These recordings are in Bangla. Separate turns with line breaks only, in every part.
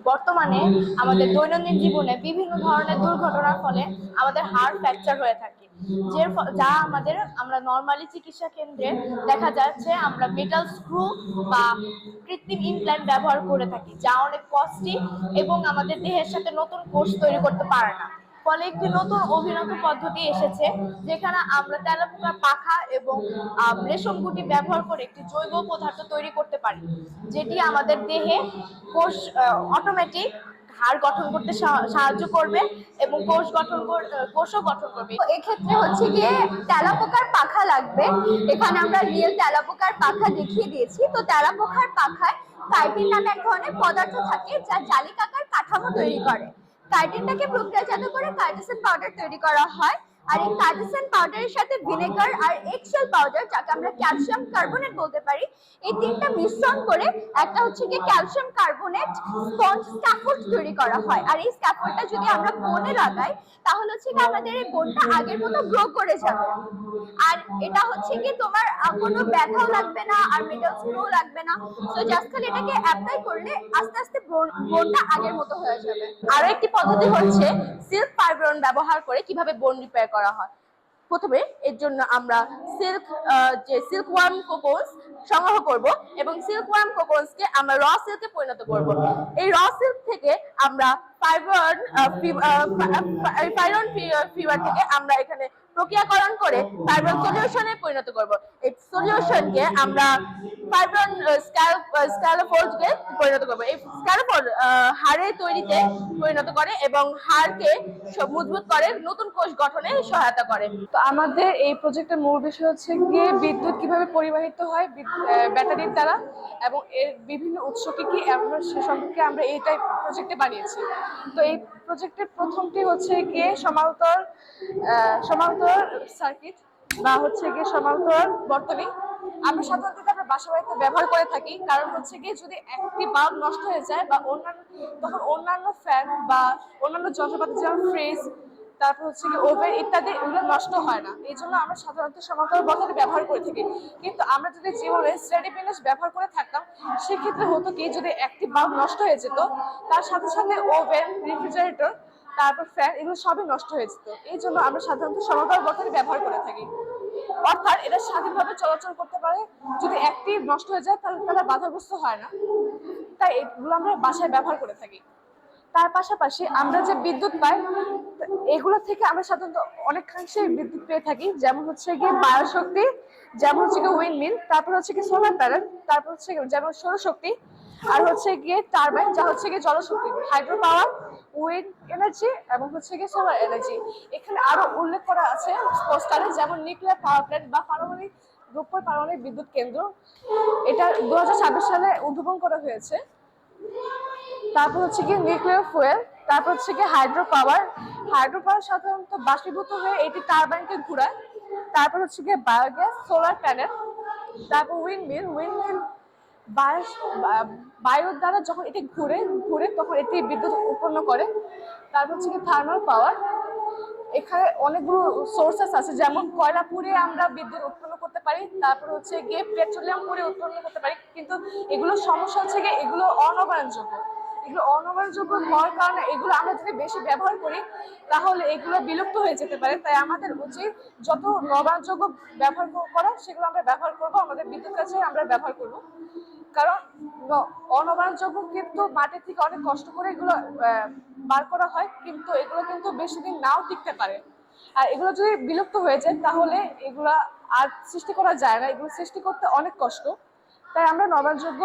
বর্তমানে আমাদের দৈনন্দিন জীবনে বিভিন্ন ধরনের দুর্ঘটনার ফলে আমাদের হাড় ফ্র্যাকচার হয়ে থাকে, যা আমরা নর্মালি চিকিৎসা কেন্দ্রে দেখা যাচ্ছে আমরা মেটাল স্ক্রু বা কৃত্রিম ইমপ্ল্যান্ট ব্যবহার করে থাকি, যা অনেক কস্টলি এবং আমাদের দেহের সাথে নতুন কোষ তৈরি করতে পারে না। ফলে একটি নতুন অভিনব পদ্ধতি এসেছে, যেখানে আমরা তেলাপোকার পাখা এবং রেশম গুটি ব্যবহার করে একটি জৈব পদার্থ তৈরি করতে পারি, যেটি আমাদের দেহে কোষ অটোমেটিক হাড় গঠন করতে সাহায্য করবে এবং কোষও গঠন করবে।
এক্ষেত্রে হচ্ছে গিয়ে তেলাপোকার পাখা লাগবে। এখানে আমরা রিয়েল তেলাপোকার পাখা দেখিয়ে দিয়েছি। তো তেলাপোকার পাখায় কাইটিন নামে এক ধরনের পদার্থ থাকে, যা জালিকাকার কাঠামো তৈরি করে। কাইটিনটাকে প্রক্রিয়াজাত করে কাইটোসান পাউডার তৈরি করা হয়। আর এই কাইটোসান পাউডারের সাথে ভিনেগার আর এগশেল পাউডার, যাকে আমরা ক্যালসিয়াম কার্বনেট বলতে পারি, এই তিনটা মিশ্রণ করে একটা হচ্ছে গিয়ে ক্যালসিয়াম কার্বনেট স্পঞ্জ স্ক্যাফোল্ড তৈরি করা হয়। আর এই স্ক্যাফোল্ডটা যদি আমরা বোনে লাগাই, তাহলে হচ্ছে কি আমাদের এই বোনটা আগের মতো গ্রো করে যাবে। আর এটা হচ্ছে কি তোমার কোনো ব্যথাও লাগবে না, আর মেটাল স্ক্রু লাগবে না। তো জাস্ট খালি এটাকে অ্যাপ্লাই করলে আস্তে আস্তে বোনটা আগের মতো হয়ে যাবে।
আরো একটি পদ্ধতি হচ্ছে সিল্ক ফাইব্রন ব্যবহার করে কিভাবে বোন রিপেয়ার করা হয়। প্রথমে এর জন্য আমরা সিল্ক ওয়ার্ম কোকোনস সংগ্রহ করব এবং সিল্ক ওয়ার্ম কোকোনসকে আমরা র সিল্কে পরিণত করব। এই র সিল্ক থেকে আমরা ফাইব্রন ফিভার থেকে আমরা এখানে প্রক্রিয়াকরণ করে ফাইব্রন সলিউশনে পরিণত করব। এই সলিউশনকে আমরা ফাইব্রন স্ক্যালোফোল্ডকে পরিণত করব। এই স্ক্যালোফোল্ড হাড়ের তৈরিতে পরিণত করে এবং হাড়কে মজবুত করে, নতুন কোষ গঠনে সহায়তা করে।
তো আমাদের এই প্রজেক্টের মূল বিষয় হচ্ছে গিয়ে বিদ্যুৎ কিভাবে পরিবাহিত হয় ব্যাটারির দ্বারা এবং এর বিভিন্ন উৎস কি আমরা সে সম্পর্কে আমরা এইটাই প্রজেক্টে বানিয়েছি। তো এই প্রজেক্টের প্রথমটি হচ্ছে গিয়ে সমান্তর সার্কিট বা হচ্ছে গিয়ে সমান্তর বর্তনী। আমরা সাধারণত আমরা বাসা বাড়িতে ব্যবহার করে থাকি, কারণ হচ্ছে গিয়ে যদি একটি বাল্ব নষ্ট হয়ে যায় বা অন্যান্য ফ্যান বা অন্যান্য যন্ত্রপাতি যেমন ফ্রিজ, তারপর হচ্ছে কি ওভেন ইত্যাদি, এগুলো নষ্ট হয় না। এই জন্য আমরা সাধারণত সমান্তরাল বর্তনী ব্যবহার করে থাকি। কিন্তু আমরা যদি জীবনে স্টেডি ফিনিশ ব্যবহার করে থাকতাম, সেক্ষেত্রে হতো কি, যদি একটি বাল্ব নষ্ট হয়ে যেত, তার সাথে সাথে ওভেন, রেফ্রিজারেটর, তারপর ফ্যান, এগুলো সবই নষ্ট হয়ে যেত। এই জন্য আমরা সাধারণত সমান্তরাল বর্তনী ব্যবহার করে থাকি, অর্থাৎ এটা স্বাধীনভাবে চলাচল করতে পারে। যদি একটি নষ্ট হয়ে যায় তাহলে তারা বাধাগ্রস্ত হয় না, তাই এগুলো আমরা বাসায় ব্যবহার করে থাকি। তার পাশাপাশি আমরা যে বিদ্যুৎ পাই, এগুলো থেকে আমরা সাধারণত অনেকাংশে বিদ্যুৎ পেয়ে থাকি, যেমন হচ্ছে গিয়ে বায়ুশক্তি, যেমন হচ্ছে গিয়ে উইন্ডমিল, তারপর হচ্ছে গিয়ে সোলার প্যানেল, তারপর হচ্ছে যেমন সৌরশক্তি, আর হচ্ছে গিয়ে টারবাইন, যা হচ্ছে গিয়ে জলশক্তি, হাইড্রো পাওয়ার, উইন্ড এনার্জি এবং হচ্ছে গিয়ে সোলার এনার্জি। এখানে আরো উল্লেখ করা আছে পোস্টারে, যেমন নিউক্লিয়ার পাওয়ার প্ল্যান্ট বা রূপপুর পারমাণবিক বিদ্যুৎ কেন্দ্র। এটা 2026 সালে উদ্ভাবন করা হয়েছে। তারপর হচ্ছে গিয়ে নিউক্লিয়ার ফুয়েল, তারপর হচ্ছে গিয়ে হাইড্রো পাওয়ার সাধারণত বাষ্পীভূত হয়ে এটি টারবাইনকে ঘুরায়। তারপর হচ্ছে গিয়ে বায়োগ্যাস, সোলার প্যানেল, তারপর উইন্ডমিল বায়ুর দ্বারা যখন এটি ঘুরে তখন এটি বিদ্যুৎ উৎপন্ন করে। তারপর হচ্ছে গিয়ে থার্মাল পাওয়ার। এখানে অনেকগুলো সোর্সেস আছে, যেমন কয়লা পুড়ে আমরা বিদ্যুৎ উৎপন্ন করতে পারি, তারপর হচ্ছে গিয়ে পেট্রোলিয়াম পুড়ে উৎপন্ন করতে পারি। কিন্তু এগুলোর সমস্যা হচ্ছে গিয়ে এগুলো অনবায়নযোগ্য হওয়ার কারণে এগুলো আমরা যদি বেশি ব্যবহার করি তাহলে এগুলো বিলুপ্ত হয়ে যেতে পারে। তাই আমাদের উচিত যত নবায়নযোগ্য ব্যবহার করা, সেগুলো আমরা ব্যবহার করব, আমাদের বিদ্যুৎ কাজে আমরা ব্যবহার করব। কারণ অনবায়নযোগ্য কিন্তু মাটি থেকে অনেক কষ্ট করে এগুলো বার করা হয়, কিন্তু এগুলো কিন্তু বেশি দিন নাও টিকতে পারে। আর এগুলো যদি বিলুপ্ত হয়ে যায় তাহলে এগুলা আর সৃষ্টি করা যায় না, এগুলো সৃষ্টি করতে অনেক কষ্ট। তাই আমরা নবায়নযোগ্য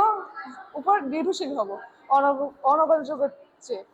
উপর নির্ভরশীল হব অনবায়নযোগ্য চেয়ে।